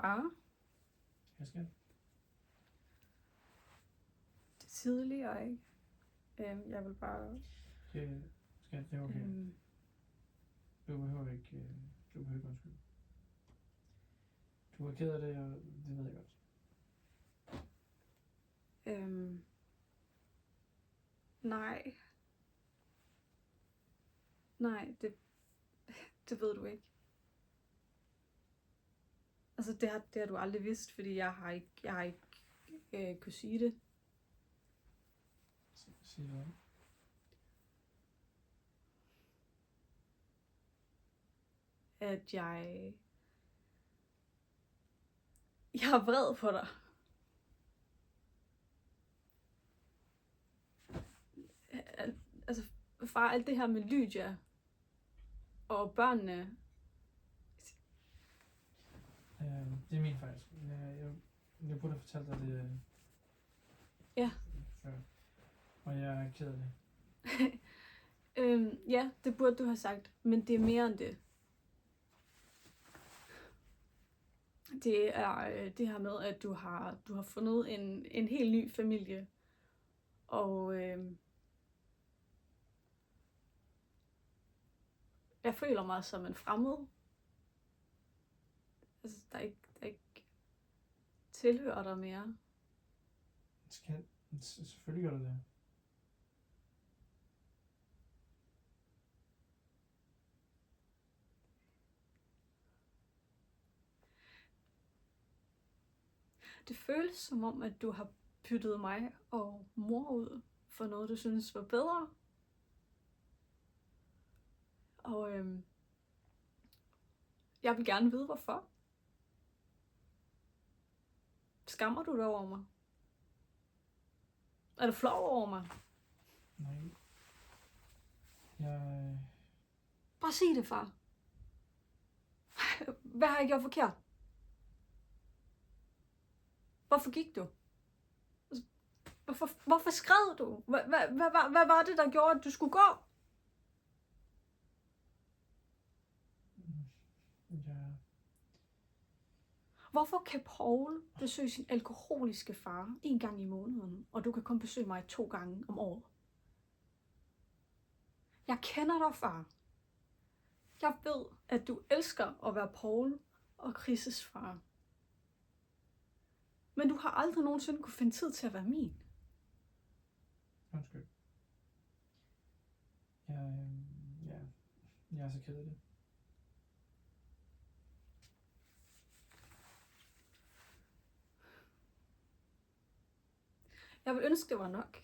far. Jeg skal. Det er tidligere, ikke? Jeg vil bare... Det er okay. Du behøver ikke undskylde. Du er ked af det, og det ved jeg godt. Nej. Nej, det ved du ikke. Altså, det har du aldrig vidst, fordi jeg har ikke kunne sige det. Sig hvad? At jeg er vred på dig. Altså, far, alt det her med Lydia og børnene. Det er min fejl. Jeg burde have fortalt dig det. Ja. Før. Og jeg er ked af det. Ja, det burde du have sagt, men det er mere end det. Det er det her med, at du har fundet en helt ny familie, og jeg føler mig som en fremmed. Altså, der ikke tilhører dig mere. Selvfølgelig gør du det. Det føles som om, at du har byttet mig og mor ud for noget, du synes var bedre. Og jeg vil gerne vide, hvorfor. Skammer du dig over mig? Er du flov over mig? Nej. Jeg... Bare sig det, far. Hvad har jeg gjort forkert? Hvorfor gik du? Hvorfor skred du? Hvad var det, der gjorde, at du skulle gå? Ja. Hvorfor kan Paul besøge sin alkoholiske far 1 gang i måneden, og du kan kun besøge mig 2 gange om året? Jeg kender dig, far. Jeg ved, at du elsker at være Paul og Chris' far. Men du har aldrig nogensinde kunne finde tid til at være min. Undskyld. Jeg er så ked af det. Jeg vil ønske, det var nok.